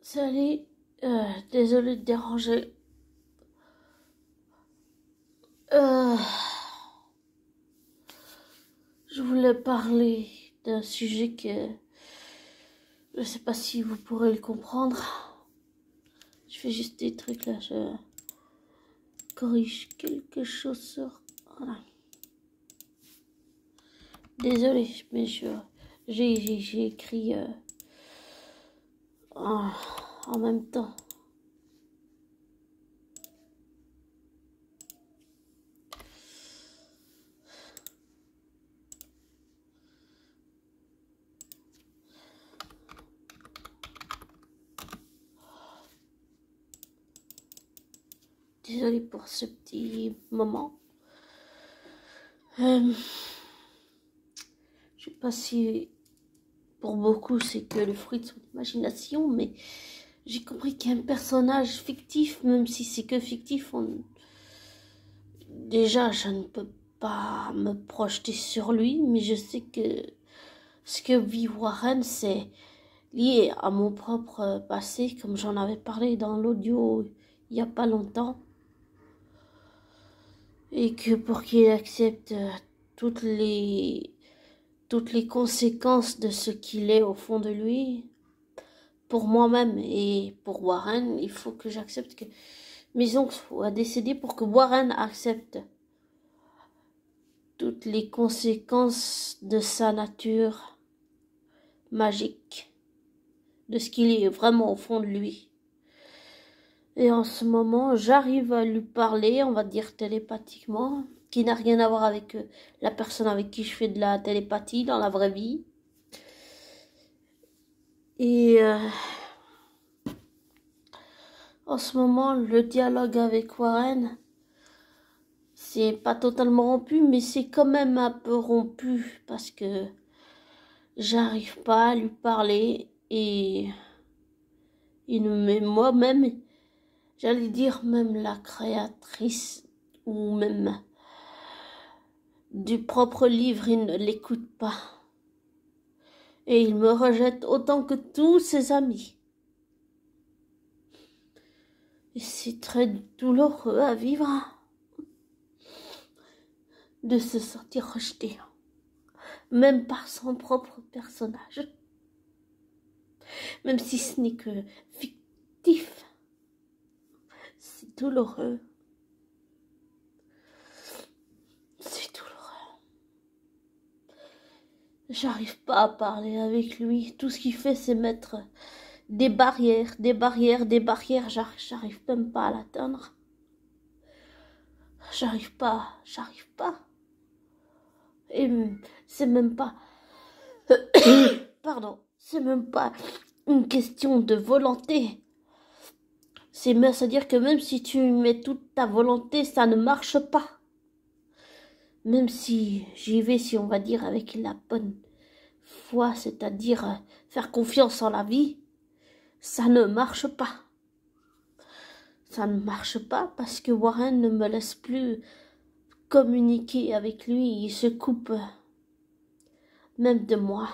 Salut, désolé de déranger. Euh, je voulais parler d'un sujet que je sais pas si vous pourrez le comprendre. Je fais juste des trucs là, je corrige quelque chose sur... Voilà. Désolé, mais j'ai écrit en même temps. Désolé pour ce petit moment. Je sais pas si pour beaucoup c'est que le fruit de son imagination, mais j'ai compris qu'il y a un personnage fictif, même si c'est que fictif. Déjà, je ne peux pas me projeter sur lui, mais je sais que ce que vit Warren, c'est lié à mon propre passé, comme j'en avais parlé dans l'audio il n'y a pas longtemps. Et que pour qu'il accepte toutes les conséquences de ce qu'il est au fond de lui, pour moi-même et pour Warren, il faut que j'accepte que mes oncles soient décédés pour que Warren accepte toutes les conséquences de sa nature magique, de ce qu'il est vraiment au fond de lui. Et en ce moment, j'arrive à lui parler, on va dire télépathiquement, qui n'a rien à voir avec la personne avec qui je fais de la télépathie dans la vraie vie. Et en ce moment, le dialogue avec Warren, c'est pas totalement rompu, mais c'est quand même un peu rompu parce que j'arrive pas à lui parler et mais moi-même, j'allais dire même la créatrice ou même du propre livre, il ne l'écoute pas. Et il me rejette autant que tous ses amis. Et c'est très douloureux à vivre de se sentir rejeté, même par son propre personnage. Même si ce n'est que fictif, c'est douloureux. C'est douloureux. J'arrive pas à parler avec lui. Tout ce qu'il fait, c'est mettre des barrières. J'arrive même pas à l'atteindre. J'arrive pas. Et c'est même pas... Pardon. C'est même pas une question de volonté. C'est-à-dire que même si tu mets toute ta volonté, ça ne marche pas. Même si j'y vais, si on va dire, avec la bonne foi, c'est-à-dire faire confiance en la vie, ça ne marche pas. Ça ne marche pas parce que Warren ne me laisse plus communiquer avec lui. Il se coupe même de moi.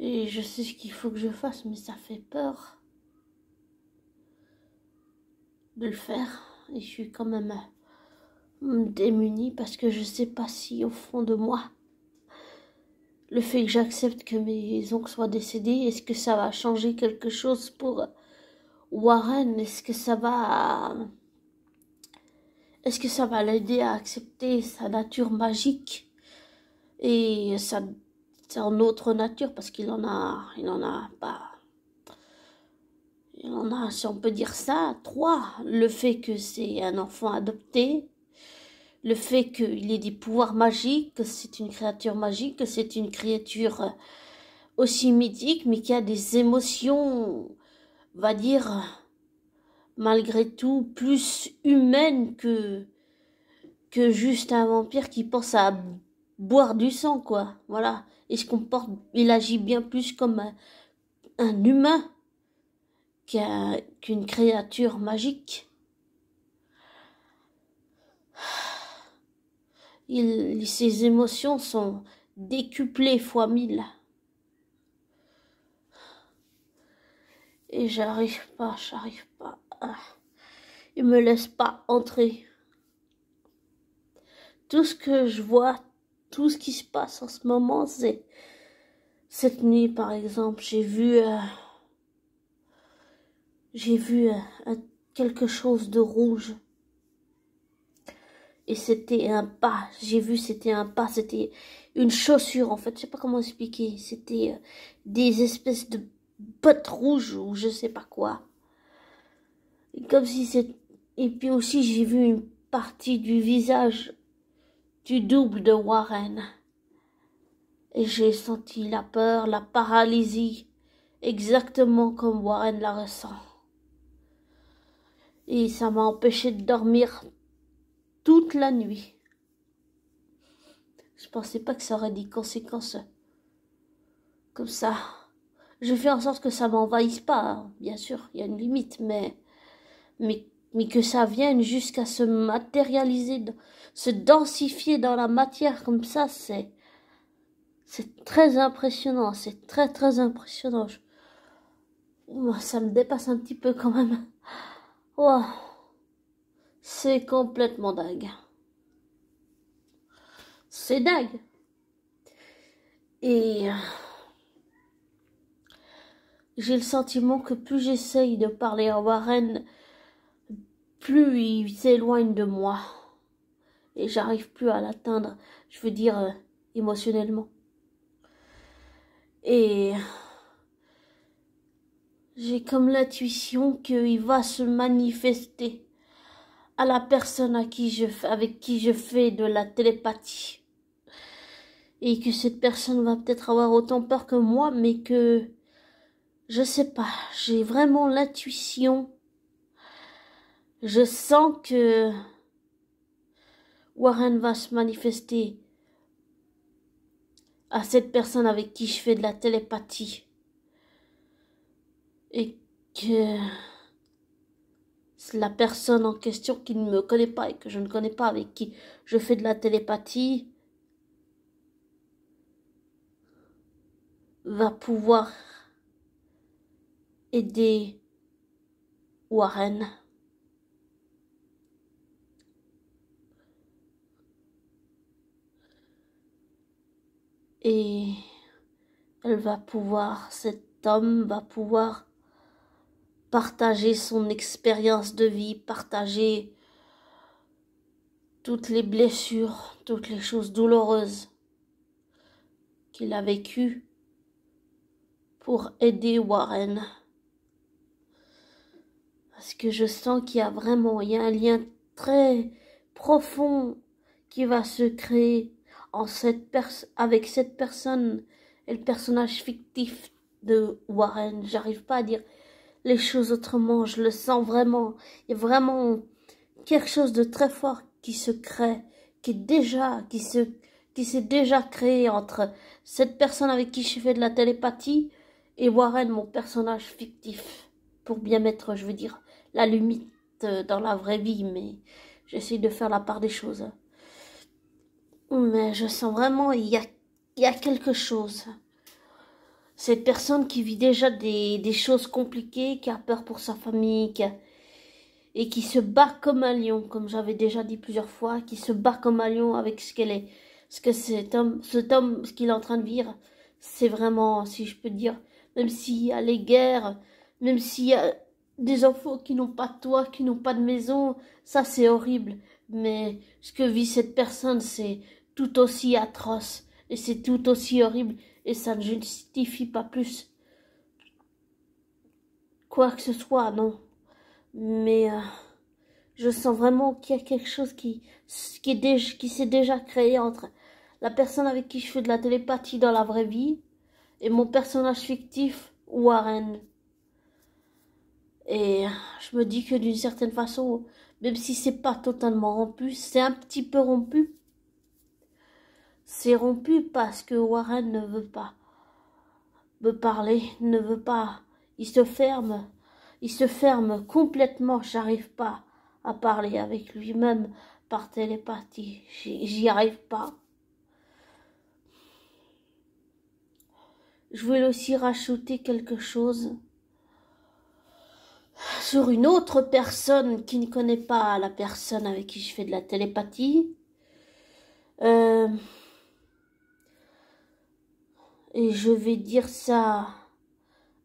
Et je sais ce qu'il faut que je fasse, mais ça fait peur de le faire. Et je suis quand même démunie parce que je sais pas si au fond de moi, le fait que j'accepte que mes oncles soient décédés, est-ce que ça va changer quelque chose pour Warren? Est-ce que ça va l'aider à accepter sa nature magique et son autre nature, parce qu'il en a, si on peut dire ça, 3. Le fait que c'est un enfant adopté, le fait qu'il ait des pouvoirs magiques, que c'est une créature magique, que c'est une créature aussi mythique, mais qui a des émotions, on va dire, malgré tout, plus humaines que juste un vampire qui pense à boire du sang, quoi. Voilà. Il agit bien plus comme un humain qu'une créature magique. Ses émotions sont décuplées fois 1000. Et j'arrive pas. Il me laisse pas entrer. Tout ce que je vois, tout ce qui se passe en ce moment, c'est cette nuit par exemple, j'ai vu quelque chose de rouge. Et c'était un pas, c'était un pas, c'était une chaussure en fait, je sais pas comment expliquer, c'était des espèces de bottes rouges ou je sais pas quoi. Et comme si c'est... Et puis aussi j'ai vu une partie du visage du double de Warren. Et j'ai senti la peur, la paralysie, exactement comme Warren la ressent. Et ça m'a empêché de dormir toute la nuit. Je pensais pas que ça aurait des conséquences comme ça. Je fais en sorte que ça m'envahisse pas, hein. Bien sûr, il y a une limite, mais que ça vienne jusqu'à se matérialiser, se densifier dans la matière comme ça, c'est très impressionnant, c'est très impressionnant. Ça me dépasse un petit peu quand même. Wow. C'est complètement dingue. C'est dingue. Et j'ai le sentiment que plus j'essaye de parler à Warren, plus il s'éloigne de moi. Et j'arrive plus à l'atteindre, je veux dire émotionnellement. Et j'ai comme l'intuition qu'il va se manifester à la personne avec qui je fais de la télépathie. Et que cette personne va peut-être avoir autant peur que moi, mais que, je sais pas, j'ai vraiment l'intuition. Je sens que Warren va se manifester à cette personne avec qui je fais de la télépathie. Et que la personne en question qui ne me connaît pas et que je ne connais pas, avec qui je fais de la télépathie, va pouvoir aider Warren. Et cet homme va pouvoir partager son expérience de vie, partager toutes les blessures, toutes les choses douloureuses qu'il a vécues pour aider Warren. Parce que je sens qu'il y a un lien très profond qui va se créer avec cette personne et le personnage fictif de Warren. J'arrive pas à dire les choses autrement, je le sens vraiment. Il y a vraiment quelque chose de très fort qui se crée, qui s'est déjà créé entre cette personne avec qui je fais de la télépathie et Warren, mon personnage fictif. Pour bien mettre, je veux dire, la limite dans la vraie vie, mais j'essaie de faire la part des choses. Mais je sens vraiment, il y a quelque chose. Cette personne qui vit déjà des choses compliquées, qui a peur pour sa famille, et qui se bat comme un lion, comme j'avais déjà dit plusieurs fois, qui se bat comme un lion avec ce qu'elle est. Ce que cet homme, ce qu'il est en train de vivre, c'est vraiment, si je peux dire, même s'il y a les guerres, même s'il y a des enfants qui n'ont pas de toit, qui n'ont pas de maison, ça c'est horrible. Mais ce que vit cette personne, c'est tout aussi atroce, et c'est tout aussi horrible, et ça ne justifie pas plus quoi que ce soit, non. Mais je sens vraiment qu'il y a quelque chose qui s'est déjà créé entre la personne avec qui je fais de la télépathie dans la vraie vie et mon personnage fictif, Warren. Et je me dis que d'une certaine façon, même si c'est pas totalement rompu, c'est un petit peu rompu. C'est rompu parce que Warren ne veut pas me parler, ne veut pas. Il se ferme complètement. J'arrive pas à parler avec lui, même par télépathie. J'y arrive pas. Je voulais aussi rajouter quelque chose sur une autre personne qui ne connaît pas la personne avec qui je fais de la télépathie. Et je vais dire ça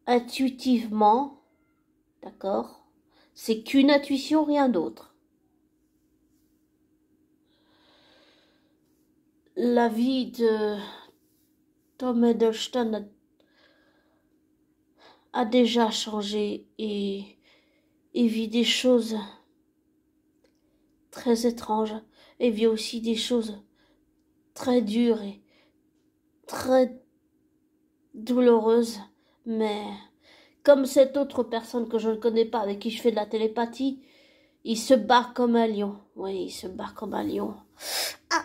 intuitivement, d'accord? C'est qu'une intuition, rien d'autre. La vie de Tom Hiddleston a déjà changé et vit des choses très étranges et vit aussi des choses très dures et très douloureuses. Mais comme cette autre personne que je ne connais pas, avec qui je fais de la télépathie, il se bat comme un lion. Oui, il se bat comme un lion. Ah.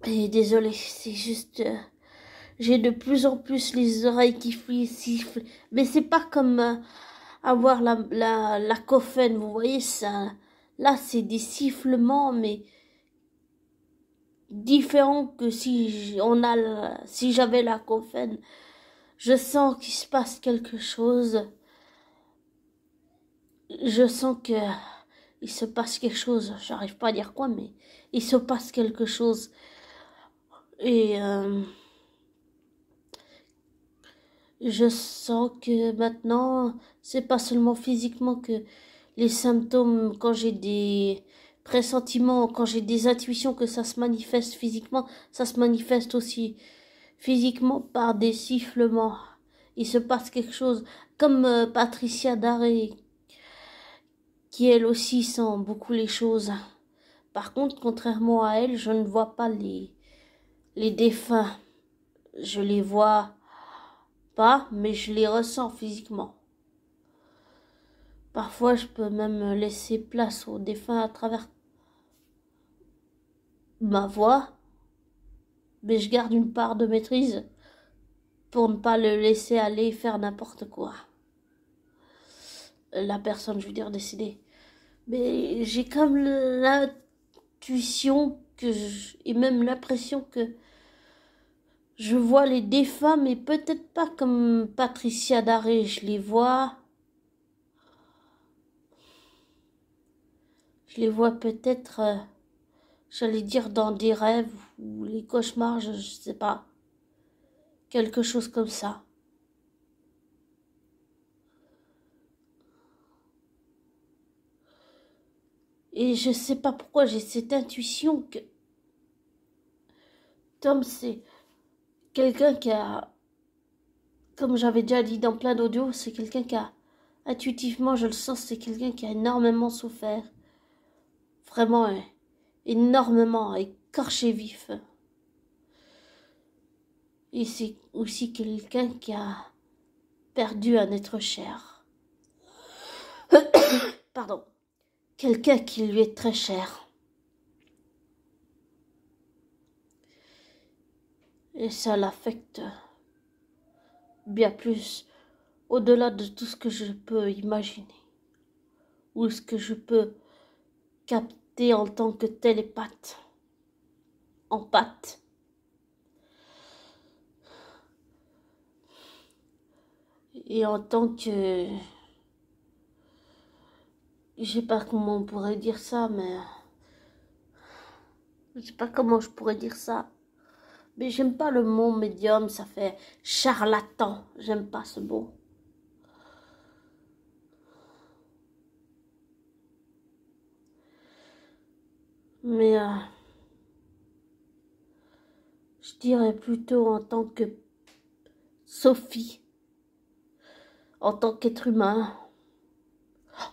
Et désolé, c'est juste... j'ai de plus en plus les oreilles qui sifflent. Mais c'est pas comme avoir la cophène, vous voyez ça. Là, c'est des sifflements, mais différents que si j'avais la cophène. Je sens qu'il se passe quelque chose. Je sens que il se passe quelque chose. J'arrive pas à dire quoi, mais il se passe quelque chose. Et je sens que maintenant, c'est pas seulement physiquement que les symptômes, quand j'ai des pressentiments, quand j'ai des intuitions, que ça se manifeste physiquement, ça se manifeste aussi physiquement par des sifflements. Il se passe quelque chose, comme Patricia Daré, qui elle aussi sent beaucoup les choses. Par contre, contrairement à elle, je ne vois pas les défunts. Je les vois pas, mais je les ressens physiquement. Parfois, je peux même laisser place aux défunts à travers ma voix, mais je garde une part de maîtrise pour ne pas le laisser aller faire n'importe quoi. La personne, je veux dire, décédée. Mais j'ai comme l'intuition et même l'impression que je vois les défunts, mais peut-être pas comme Patricia Daré. Je les vois peut-être, j'allais dire dans des rêves ou les cauchemars, je sais pas. Quelque chose comme ça. Et je sais pas pourquoi j'ai cette intuition que Tom, c'est quelqu'un qui a, comme j'avais déjà dit dans plein d'audios, c'est quelqu'un qui a, intuitivement, je le sens, c'est quelqu'un qui a énormément souffert. Vraiment, énormément, écorché vif. Et c'est aussi quelqu'un qui a perdu un être cher. Pardon. Quelqu'un qui lui est très cher. Et ça l'affecte bien plus, au-delà de tout ce que je peux imaginer. Ou ce que je peux capter en tant que télépathe. En pâte. Et en tant que... je sais pas comment on pourrait dire ça, mais... je sais pas comment je pourrais dire ça. Mais j'aime pas le mot médium, ça fait charlatan. J'aime pas ce mot. Mais je dirais plutôt en tant que Sophie, en tant qu'être humain,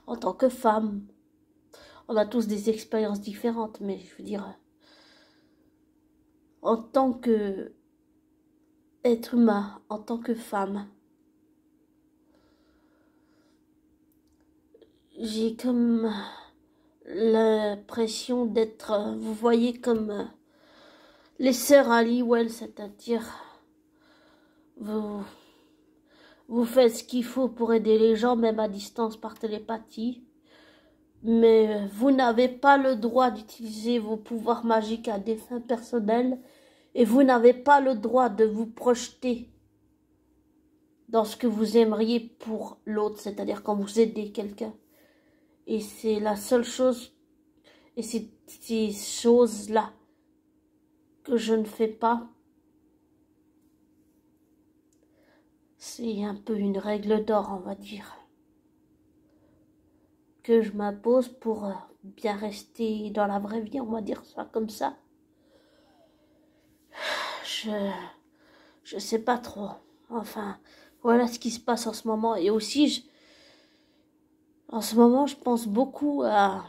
en tant que femme. On a tous des expériences différentes, mais je veux dire, en tant que être humain, en tant que femme, j'ai comme l'impression d'être, vous voyez, comme les sœurs Halliwell, c'est-à-dire, vous faites ce qu'il faut pour aider les gens, même à distance par télépathie. Mais vous n'avez pas le droit d'utiliser vos pouvoirs magiques à des fins personnelles et vous n'avez pas le droit de vous projeter dans ce que vous aimeriez pour l'autre, c'est-à-dire quand vous aidez quelqu'un. Et c'est la seule chose, et c'est ces choses-là que je ne fais pas. C'est un peu une règle d'or, on va dire, que je m'impose pour bien rester dans la vraie vie, on va dire ça comme ça. Je sais pas trop. Enfin, voilà ce qui se passe en ce moment. Et aussi, en ce moment, je pense beaucoup à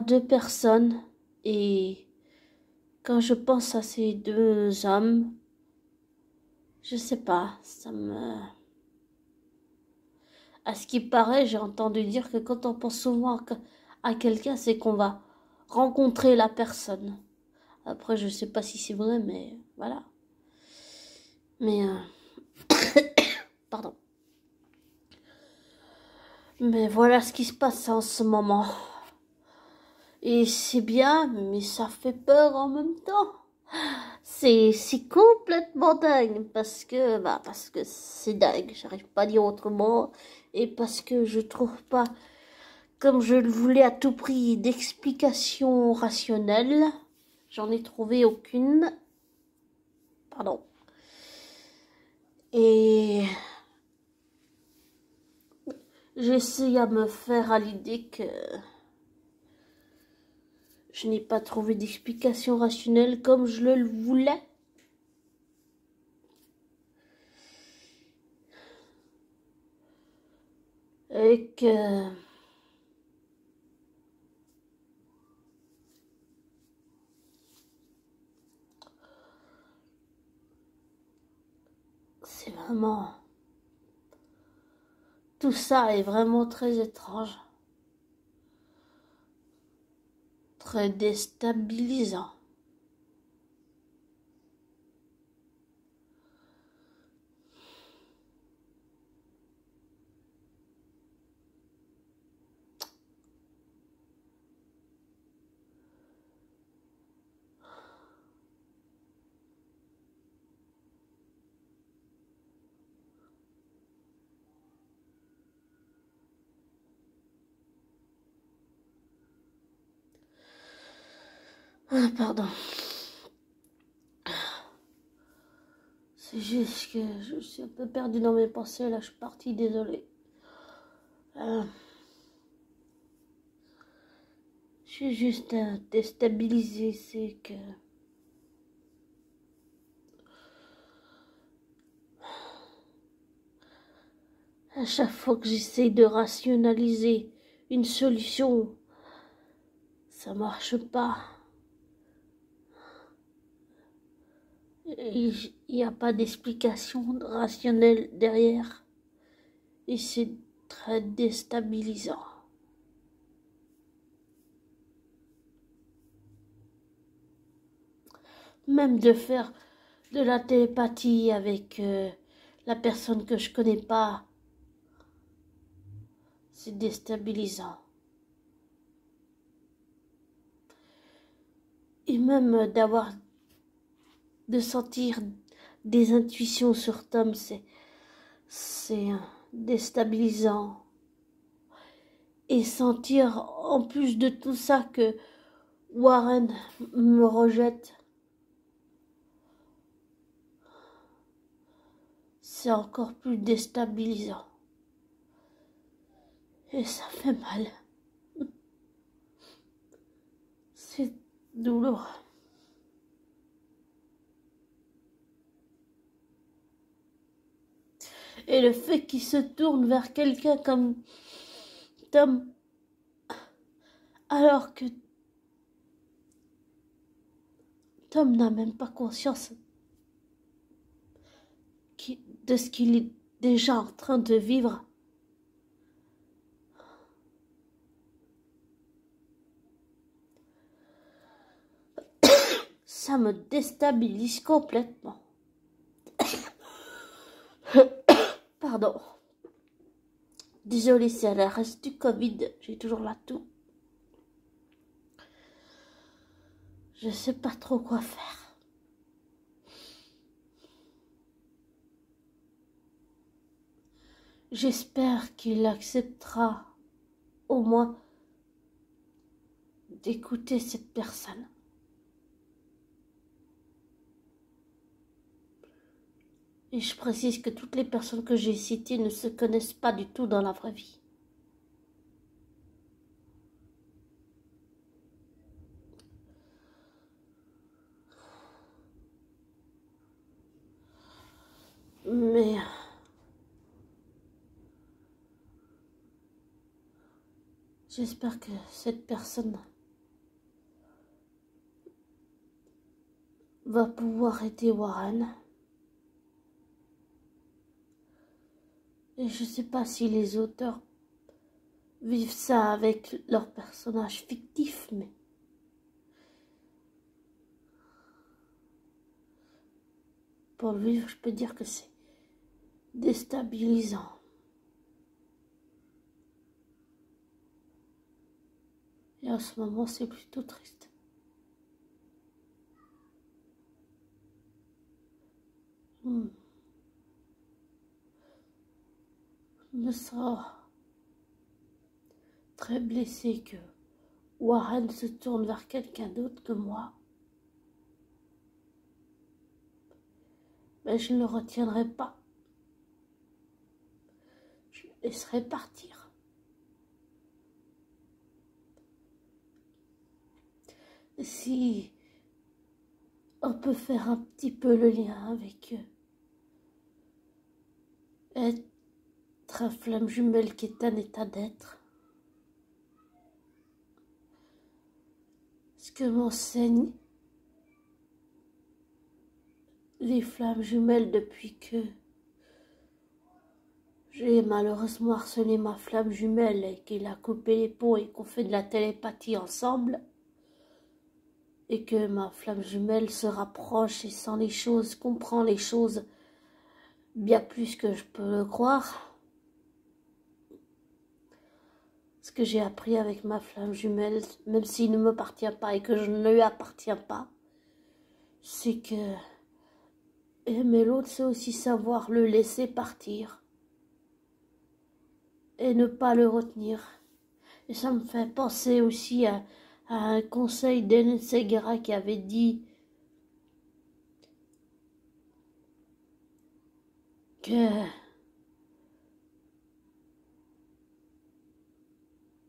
deux personnes. Et quand je pense à ces deux hommes, je sais pas, ça me... À ce qui paraît, j'ai entendu dire que quand on pense souvent à quelqu'un, c'est qu'on va rencontrer la personne. Après, je sais pas si c'est vrai, mais voilà. Mais, pardon. Mais voilà ce qui se passe en ce moment. Et c'est bien, mais ça fait peur en même temps. C'est complètement dingue parce que c'est dingue, j'arrive pas à dire autrement, et parce que je trouve pas, comme je le voulais à tout prix, d'explication rationnelle. J'en ai trouvé aucune. Pardon. Et j'essaie à me faire à l'idée que je n'ai pas trouvé d'explication rationnelle comme je le voulais. Et que c'est vraiment... Tout ça est vraiment très étrange. Très déstabilisant. Ah, pardon. C'est juste que je suis un peu perdue dans mes pensées. Là, je suis partie, désolée. Je suis juste déstabilisée. C'est que... À chaque fois que j'essaie de rationaliser une solution, ça marche pas. Il n'y a pas d'explication rationnelle derrière. Et c'est très déstabilisant. Même de faire de la télépathie avec la personne que je connais pas, c'est déstabilisant. Et même de sentir des intuitions sur Tom, c'est déstabilisant. Et sentir en plus de tout ça que Warren me rejette, c'est encore plus déstabilisant. Et ça fait mal. C'est douloureux. Et le fait qu'il se tourne vers quelqu'un comme Tom, alors que Tom n'a même pas conscience de ce qu'il est déjà en train de vivre. Ça me déstabilise complètement. Pardon. Désolée, c'est à la reste du Covid. J'ai toujours là tout. Je sais pas trop quoi faire. J'espère qu'il acceptera au moins d'écouter cette personne. Et je précise que toutes les personnes que j'ai citées ne se connaissent pas du tout dans la vraie vie. Mais j'espère que cette personne va pouvoir aider Warren. Et je sais pas si les auteurs vivent ça avec leurs personnages fictifs, mais pour le vivre, je peux dire que c'est déstabilisant. Et en ce moment, c'est plutôt triste. Je me sens très blessée que Warren se tourne vers quelqu'un d'autre que moi. Mais je ne le retiendrai pas. Je le laisserai partir. Si on peut faire un petit peu le lien avec être un flamme jumelle qui est un état d'être. Ce que m'enseignent les flammes jumelles depuis que j'ai malheureusement harcelé ma flamme jumelle et qu'il a coupé les ponts et qu'on fait de la télépathie ensemble et que ma flamme jumelle se rapproche et sent les choses, comprend les choses bien plus que je peux le croire. Ce que j'ai appris avec ma flamme jumelle, même s'il ne m'appartient pas et que je ne lui appartiens pas, c'est que aimer l'autre, c'est aussi savoir le laisser partir et ne pas le retenir. Et ça me fait penser aussi à un conseil d'Hélène Ségara qui avait dit que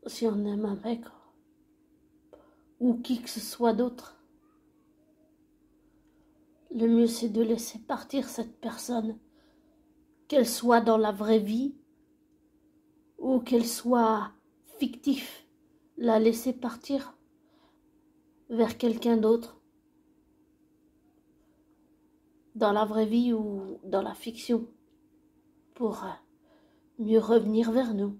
si on aime un mec ou qui que ce soit d'autre, le mieux c'est de laisser partir cette personne, qu'elle soit dans la vraie vie ou qu'elle soit fictive, la laisser partir vers quelqu'un d'autre, dans la vraie vie ou dans la fiction, pour mieux revenir vers nous.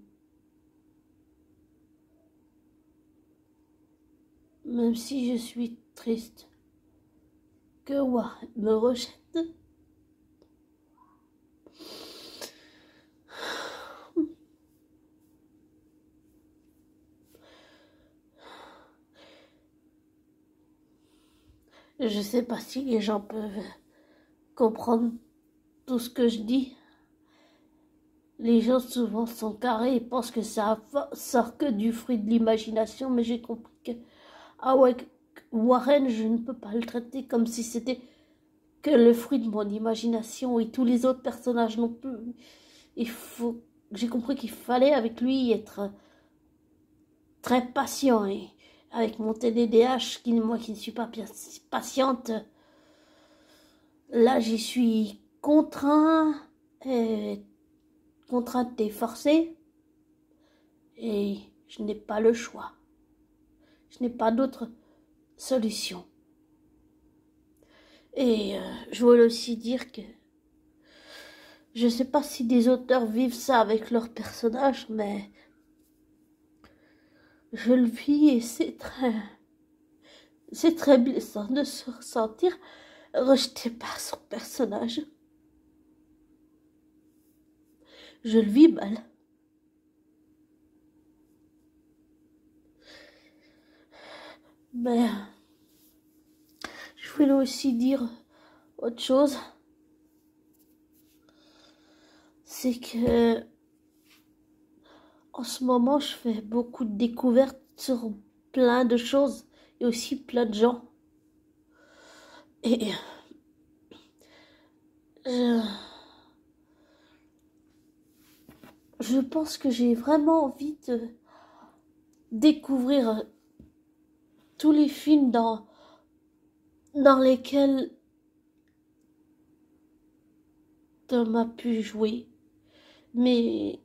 Même si je suis triste que Warren me rejette, je sais pas si les gens peuvent comprendre tout ce que je dis. Les gens souvent sont carrés et pensent que ça sort que du fruit de l'imagination, mais j'ai compris que Warren, je ne peux pas le traiter comme si c'était que le fruit de mon imagination et tous les autres personnages non plus. J'ai compris qu'il fallait avec lui être très patient et avec mon TDDH, moi qui ne suis pas patiente, là j'y suis contrainte et forcée et je n'ai pas le choix. Je n'ai pas d'autre solution. Et je voulais aussi dire que je ne sais pas si des auteurs vivent ça avec leurs personnages, mais je le vis et c'est très blessant de se ressentir rejeté par son personnage. Je le vis mal. Mais je voulais aussi dire autre chose. C'est que en ce moment, je fais beaucoup de découvertes sur plein de choses et aussi plein de gens. Et je, je pense que j'ai vraiment envie de découvrir tous les films dans lesquels Tom a pu jouer. Mais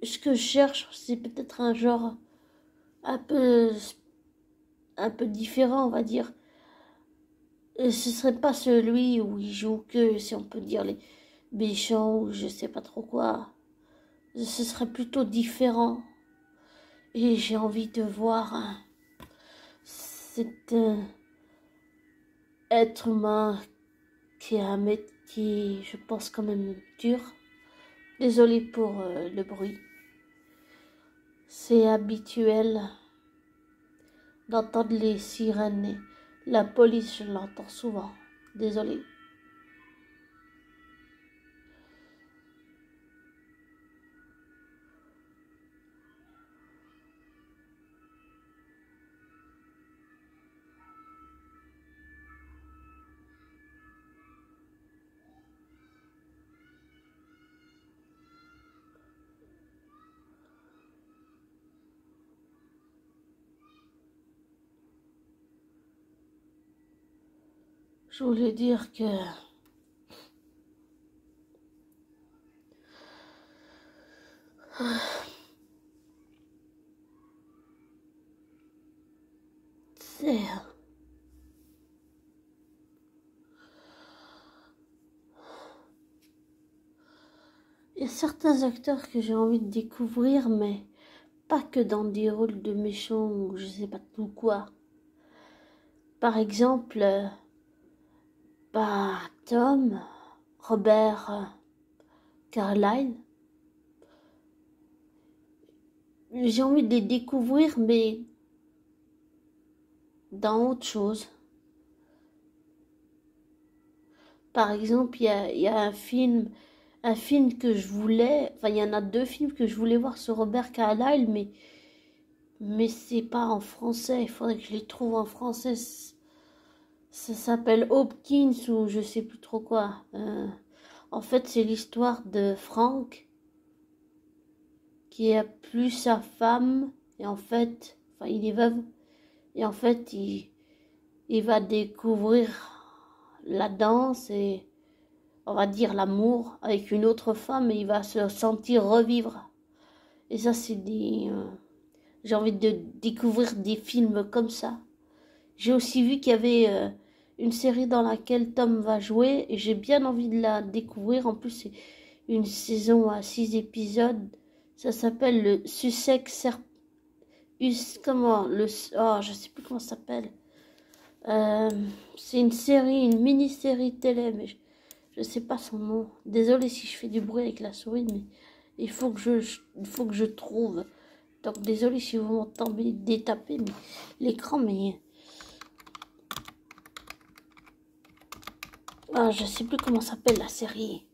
ce que je cherche, c'est peut-être un genre un peu, un peu différent, on va dire. Et ce serait pas celui où il joue que, si on peut dire, les méchants ou je sais pas trop quoi. Ce serait plutôt différent. Et j'ai envie de voir cet être humain qui a un métier, je pense, quand même dur. Désolée pour le bruit. C'est habituel d'entendre les sirènes et la police, je l'entends souvent. Désolée. Je voulais dire que c'est... Il y a certains acteurs que j'ai envie de découvrir, mais pas que dans des rôles de méchants ou je sais pas tout quoi. Par exemple, Tom, Robert, Carlyle. J'ai envie de les découvrir, mais dans autre chose. Par exemple, il y a un film que je voulais, enfin il y en a deux films que je voulais voir sur Robert Carlyle, mais c'est pas en français. Il faudrait que je les trouve en français. Ça s'appelle Hopkins ou je sais plus trop quoi. En fait, c'est l'histoire de Frank qui a plus sa femme et en fait, enfin il est veuve et en fait il va découvrir la danse et on va dire l'amour avec une autre femme et il va se sentir revivre. Et ça c'est des j'ai envie de découvrir des films comme ça. J'ai aussi vu qu'il y avait une série dans laquelle Tom va jouer et j'ai bien envie de la découvrir. En plus, c'est une saison à 6 épisodes. Ça s'appelle le Sussex comment je sais plus comment ça s'appelle. C'est une série, une mini-série télé, mais je sais pas son nom. Désolée si je fais du bruit avec la souris, mais il faut que je trouve. Donc désolée si vous m'entendez détaper l'écran, mais je sais plus comment s'appelle la série.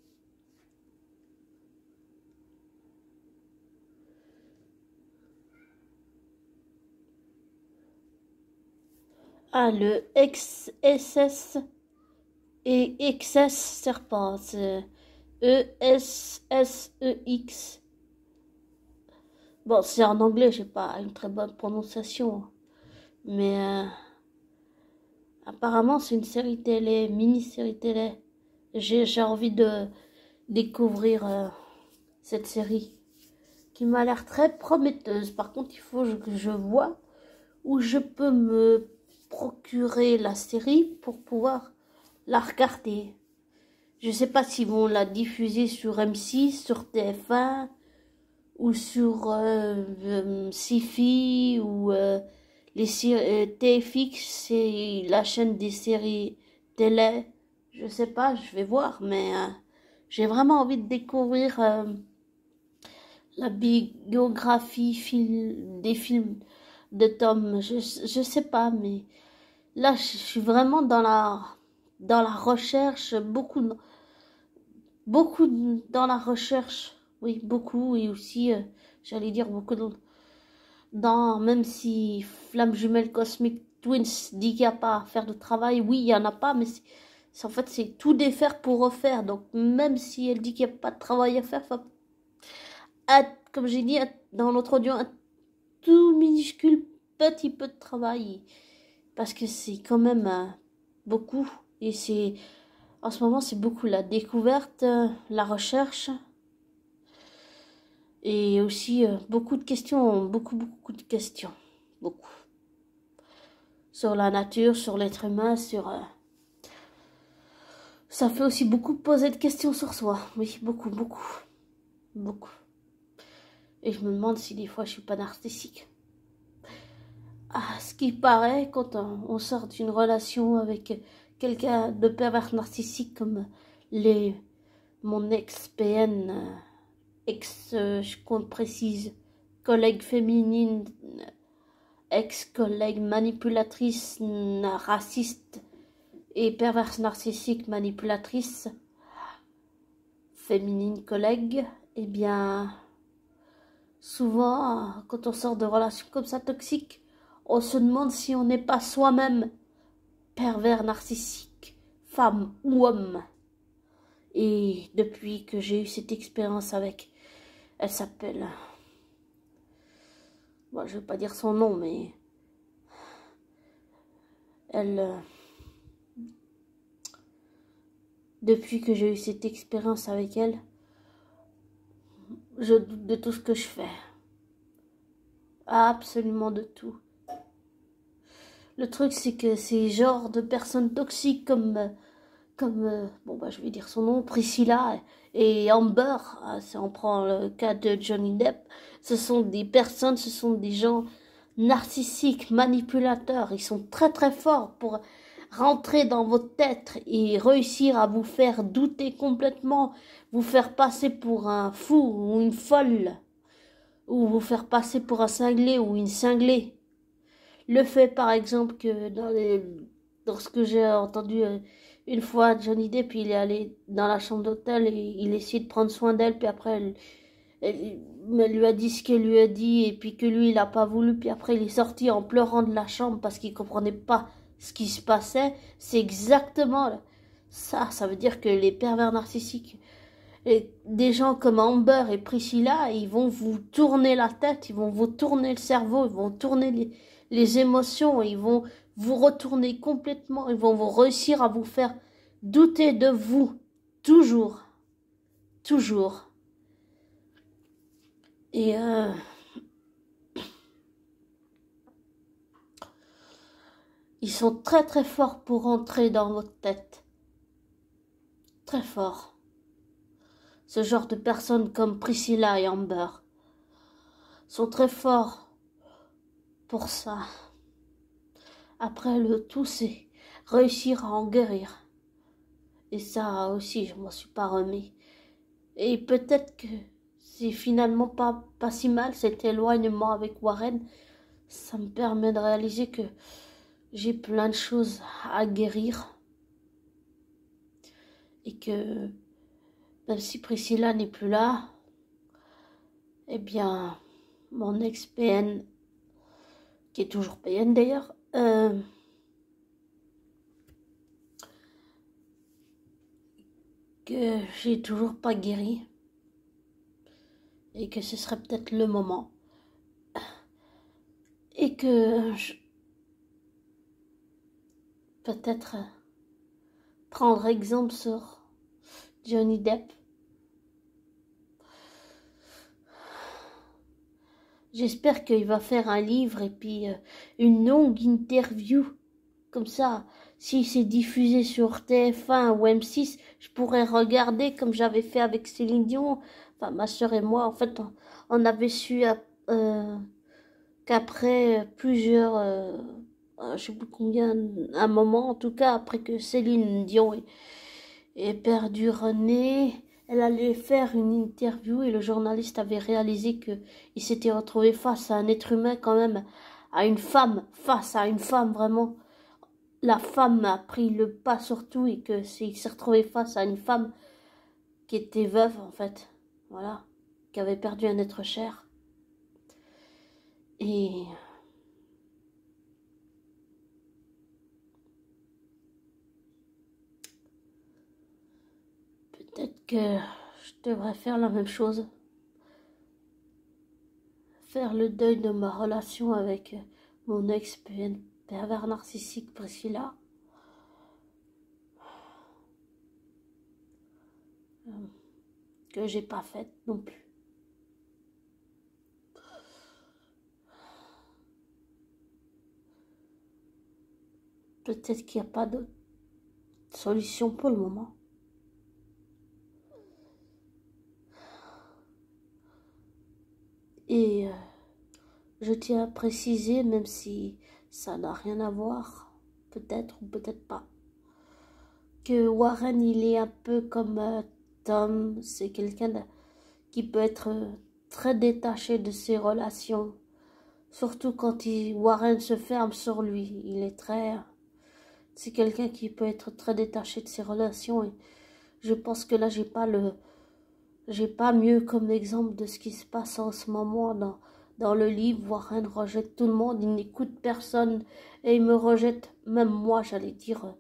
Le XSS et XS Serpent. C'est ESSEX. Bon, c'est en anglais, j'ai pas une très bonne prononciation. Mais apparemment, c'est une série télé, mini-série télé. J'ai envie de découvrir cette série qui m'a l'air très prometteuse. Par contre, il faut que je vois où je peux me procurer la série pour pouvoir la regarder. Je sais pas s'ils vont la diffuser sur M6, sur TF1 ou sur Syfy ou TFX, c'est la chaîne des séries télé. Je sais pas, je vais voir, mais j'ai vraiment envie de découvrir la biographie des films de Tom. Je sais pas, mais là, je suis vraiment dans la recherche, beaucoup dans la recherche. Oui, beaucoup, et aussi, j'allais dire beaucoup dans, même si Flamme Jumelle Cosmic Twins dit qu'il n'y a pas à faire de travail, oui, il n'y en a pas, mais en fait, c'est tout défaire pour refaire. Donc, même si elle dit qu'il n'y a pas de travail à faire, comme j'ai dit dans l'autre audio, un tout minuscule petit peu de travail. Parce que c'est quand même beaucoup. Et en ce moment, c'est beaucoup la découverte, la recherche. Et aussi beaucoup de questions, beaucoup de questions. Beaucoup. Sur la nature, sur l'être humain, ça fait aussi beaucoup poser de questions sur soi. Oui, beaucoup. Et je me demande si des fois je suis pas narcissique. Ah, ce qui paraît, quand on sort d'une relation avec quelqu'un de pervers narcissique comme mon ex-PN, je compte précise, collègue féminine, ex-collègue manipulatrice, raciste et perverse narcissique manipulatrice, féminine collègue, eh bien, souvent, quand on sort de relations comme ça toxiques, on se demande si on n'est pas soi-même pervers narcissique, femme ou homme. Et depuis que j'ai eu cette expérience avec, elle s'appelle, bon, je vais pas dire son nom, mais depuis que j'ai eu cette expérience avec elle, je doute de tout ce que je fais. Absolument de tout. Le truc, c'est que ces genres de personnes toxiques bon bah je vais dire son nom, Priscilla et Amber, si on prend le cas de Johnny Depp, ce sont des gens narcissiques, manipulateurs. Ils sont très très forts pour rentrer dans votre tête et réussir à vous faire douter complètement, vous faire passer pour un fou ou une folle, ou vous faire passer pour un cinglé ou une cinglée. Le fait, par exemple, que dans ce que j'ai entendu une fois, Johnny Depp, il est allé dans la chambre d'hôtel et il essayait de prendre soin d'elle, puis après, elle lui a dit ce qu'elle lui a dit, et puis que lui, il a pas voulu, puis après, il est sorti en pleurant de la chambre parce qu'il comprenait pas ce qui se passait. C'est exactement ça. Ça veut dire que les pervers narcissiques, et des gens comme Amber et Priscilla, ils vont vous tourner la tête, ils vont vous tourner le cerveau, ils vont tourner les émotions, ils vont vous retourner complètement, ils vont vous réussir à vous faire douter de vous, toujours. Et ils sont très très forts pour entrer dans votre tête. Très forts. Ce genre de personnes comme Priscilla et Amber sont très forts pour ça. Après, le tout, c'est réussir à en guérir. Et ça aussi, je m'en suis pas remis. Et peut-être que c'est finalement pas si mal, cet éloignement avec Warren. Ça me permet de réaliser que j'ai plein de choses à guérir. Et que même si Priscilla n'est plus là, eh bien, mon ex-PN, qui est toujours PN d'ailleurs, que j'ai toujours pas guéri et que ce serait peut-être le moment et que peut-être prendre exemple sur Johnny Depp. J'espère qu'il va faire un livre et puis une longue interview. Comme ça, si c'est diffusé sur TF1 ou M6, je pourrais regarder comme j'avais fait avec Céline Dion. Enfin, ma soeur et moi, en fait, on avait su qu'après plusieurs, je sais plus combien, un moment en tout cas, après que Céline Dion ait perdu René, elle allait faire une interview et le journaliste avait réalisé qu'il s'était retrouvé face à un être humain quand même à une femme, face à une femme vraiment. La femme a pris le pas sur tout et que il s'est retrouvé face à une femme qui était veuve en fait, voilà, qui avait perdu un être cher. Et peut-être que je devrais faire la même chose. Faire le deuil de ma relation avec mon ex-pervers narcissique Priscilla. Que j'ai pas faite non plus. Peut-être qu'il n'y a pas d'autre solution pour le moment. Et je tiens à préciser, même si ça n'a rien à voir, peut-être ou peut-être pas, que Warren, il est un peu comme Tom. C'est quelqu'un qui peut être très détaché de ses relations. Surtout quand Warren se ferme sur lui. Il est très... C'est quelqu'un qui peut être très détaché de ses relations. Et je pense que là, j'ai pas mieux comme exemple de ce qui se passe en ce moment dans le livre. Warren rejette tout le monde, il n'écoute personne et il me rejette, même moi, j'allais dire,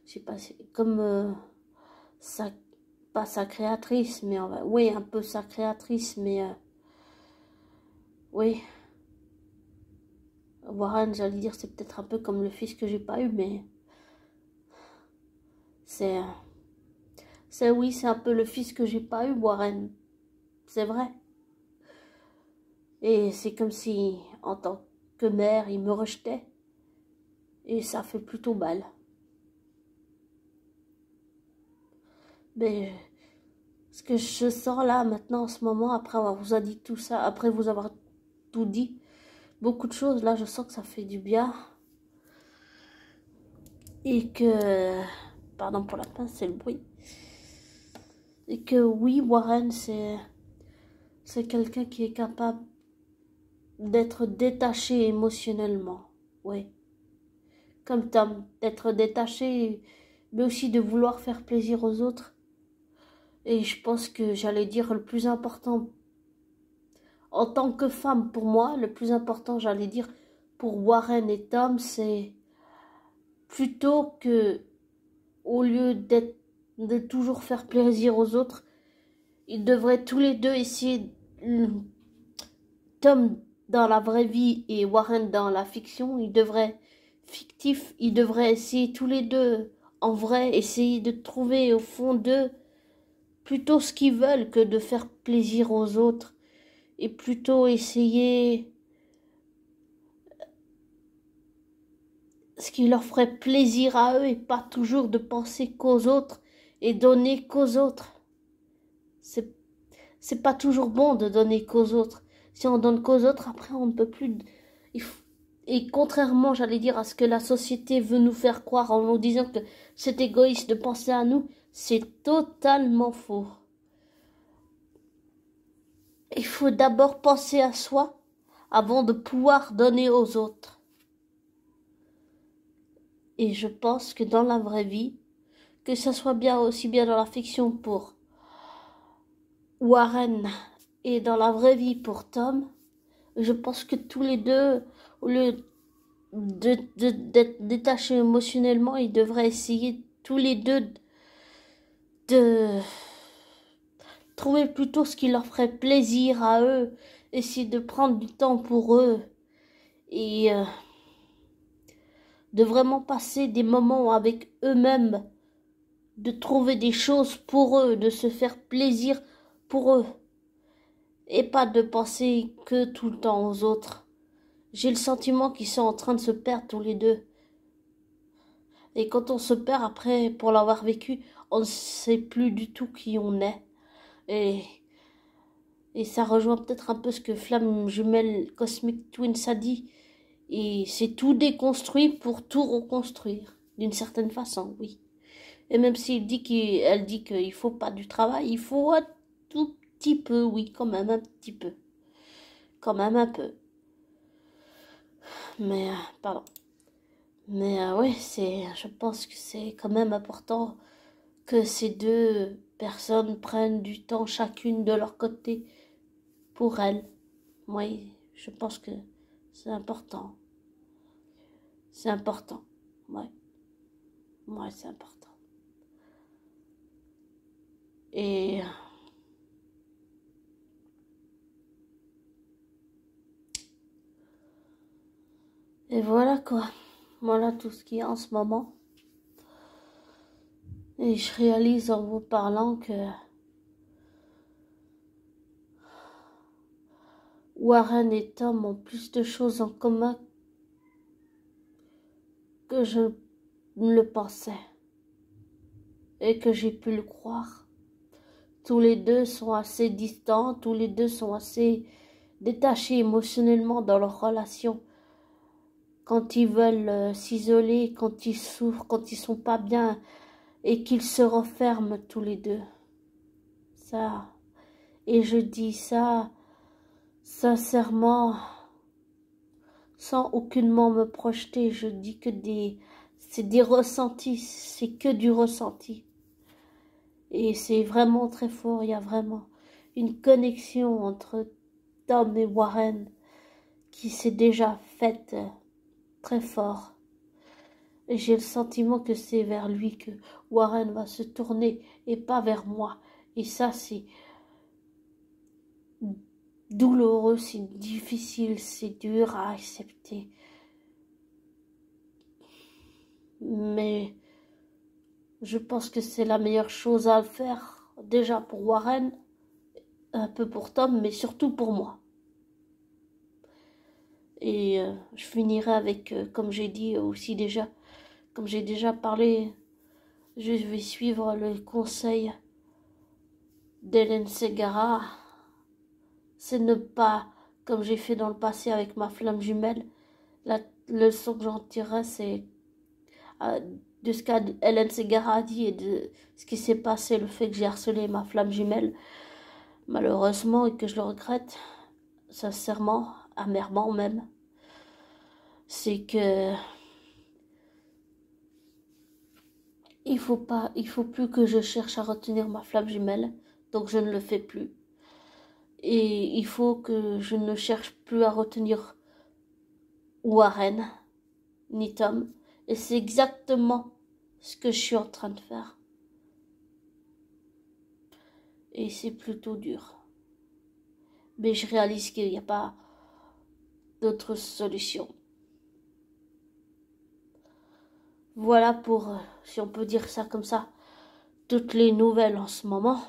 je sais pas, comme pas sa créatrice, mais oui, un peu sa créatrice, mais oui, Warren, j'allais dire, c'est peut-être un peu comme le fils que j'ai pas eu, mais c'est oui, c'est un peu le fils que j'ai pas eu, Warren, c'est vrai. Et c'est comme si, en tant que mère, il me rejetait. Et ça fait plutôt mal. Mais ce que je sens là, maintenant, en ce moment, après avoir vous a dit tout ça, après vous avoir tout dit, beaucoup de choses, là, je sens que ça fait du bien. Et que... Pardon pour la pince, c'est le bruit. Et que oui, Warren, c'est quelqu'un qui est capable d'être détaché émotionnellement. Oui. Comme Tom, d'être détaché, mais aussi de vouloir faire plaisir aux autres. Et je pense que j'allais dire le plus important, en tant que femme pour moi, le plus important, j'allais dire, pour Warren et Tom, c'est plutôt que, au lieu de toujours faire plaisir aux autres, ils devraient tous les deux essayer, Tom dans la vraie vie et Warren dans la fiction, ils devraient essayer tous les deux, en vrai, essayer de trouver au fond d'eux plutôt ce qu'ils veulent que de faire plaisir aux autres, et plutôt essayer ce qui leur ferait plaisir à eux et pas toujours de penser qu'aux autres et donner qu'aux autres. C'est pas toujours bon de donner qu'aux autres. Si on donne qu'aux autres, après on ne peut plus... Et contrairement, j'allais dire, à ce que la société veut nous faire croire en nous disant que c'est égoïste de penser à nous, c'est totalement faux. Il faut d'abord penser à soi avant de pouvoir donner aux autres. Et je pense que dans la vraie vie, que ça soit bien aussi bien dans la fiction pour Warren et dans la vraie vie pour Tom, je pense que tous les deux, au lieu d'être détachés émotionnellement, ils devraient essayer tous les deux de trouver plutôt ce qui leur ferait plaisir à eux, essayer de prendre du temps pour eux et de vraiment passer des moments avec eux-mêmes, de trouver des choses pour eux, de se faire plaisir pour eux et pas de penser que tout le temps aux autres. J'ai le sentiment qu'ils sont en train de se perdre tous les deux. Et quand on se perd après, pour l'avoir vécu, on ne sait plus du tout qui on est. Et ça rejoint peut-être un peu ce que Flamme Jumelle Cosmic Twins a dit. Et c'est tout déconstruit pour tout reconstruire. D'une certaine façon, oui. Et même s'il dit qu'elle dit qu'il faut pas du travail, il faut un tout petit peu, oui, quand même un petit peu. Quand même un peu. Mais, pardon. Mais oui, je pense que c'est quand même important que ces deux personnes prennent du temps chacune de leur côté pour elles. Oui, je pense que c'est important. C'est important. Ouais. Ouais, c'est important. Et, et voilà quoi. Voilà tout ce qu'il y a en ce moment. Et je réalise en vous parlant que Warren et Tom ont plus de choses en commun que je ne le pensais et que j'ai pu le croire. Tous les deux sont assez distants, tous les deux sont assez détachés émotionnellement dans leur relation. Quand ils veulent s'isoler, quand ils souffrent, quand ils sont pas bien et qu'ils se referment tous les deux. Ça, et je dis ça sincèrement, sans aucunement me projeter, je dis que c'est des ressentis, c'est que du ressenti. Et c'est vraiment très fort, il y a vraiment une connexion entre Tom et Warren qui s'est déjà faite très fort. Et j'ai le sentiment que c'est vers lui que Warren va se tourner et pas vers moi. Et ça, c'est douloureux, c'est difficile, c'est dur à accepter. Mais je pense que c'est la meilleure chose à faire, déjà pour Warren, un peu pour Tom, mais surtout pour moi. Et je finirai avec, comme j'ai dit aussi déjà, comme j'ai déjà parlé, je vais suivre le conseil d'Hélène Ségara. C'est ne pas, comme j'ai fait dans le passé avec ma flamme jumelle, la leçon que j'en tirerai, c'est de ce qu'Hélène Ségara a dit et de ce qui s'est passé, le fait que j'ai harcelé ma flamme jumelle, malheureusement, et que je le regrette, sincèrement, amèrement même, c'est que il faut plus que je cherche à retenir ma flamme jumelle, donc je ne le fais plus. Et il faut que je ne cherche plus à retenir Warren, ni Tom. Et c'est exactement ce que je suis en train de faire. Et c'est plutôt dur. Mais je réalise qu'il n'y a pas d'autre solution. Voilà pour, si on peut dire ça comme ça, toutes les nouvelles en ce moment.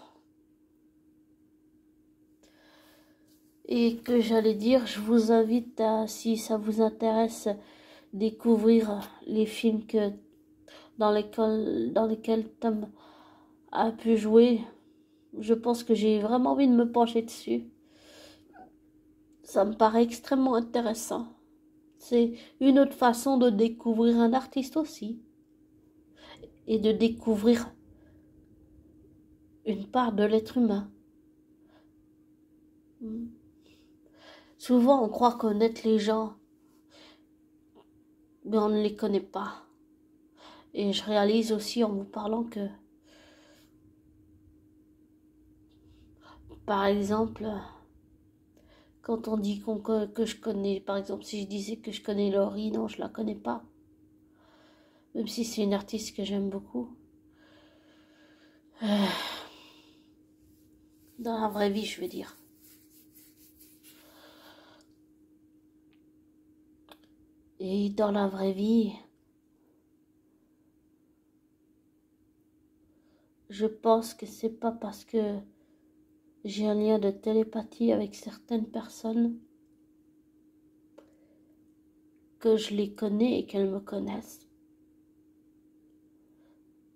Et que j'allais dire, je vous invite à, si ça vous intéresse, découvrir les films dans lesquels Tom a pu jouer. Je pense que j'ai vraiment envie de me pencher dessus. Ça me paraît extrêmement intéressant. C'est une autre façon de découvrir un artiste aussi. Et de découvrir une part de l'être humain. Souvent, on croit connaître les gens, mais on ne les connaît pas. Et je réalise aussi en vous parlant que, par exemple, quand on dit que je connais, par exemple, si je disais que je connais Laurie, non, je la connais pas. Même si c'est une artiste que j'aime beaucoup. Dans la vraie vie, je veux dire. Et dans la vraie vie, je pense que c'est pas parce que j'ai un lien de télépathie avec certaines personnes que je les connais et qu'elles me connaissent.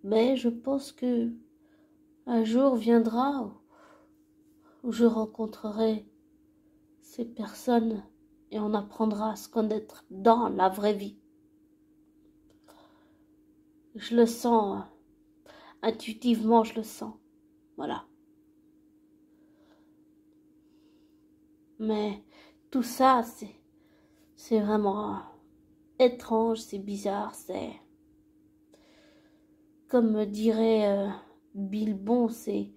Mais je pense que un jour viendra où je rencontrerai ces personnes et on apprendra à se connaître dans la vraie vie. Je le sens, intuitivement je le sens, voilà. Mais tout ça, C'est vraiment étrange, c'est bizarre, c'est... Comme me dirait Bill Bon, c'est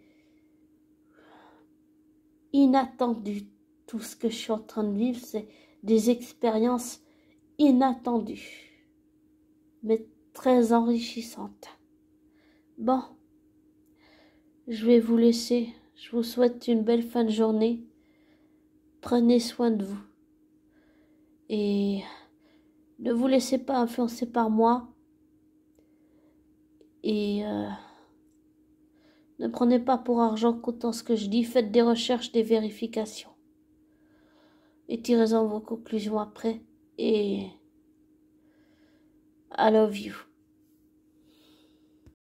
inattendu. Tout ce que je suis en train de vivre, c'est des expériences inattendues, mais très enrichissantes. Bon, je vais vous laisser. Je vous souhaite une belle fin de journée. Prenez soin de vous. Et ne vous laissez pas influencer par moi. Et ne prenez pas pour argent comptant ce que je dis. Faites des recherches, des vérifications. Et tirez-en vos conclusions après. Et I love you.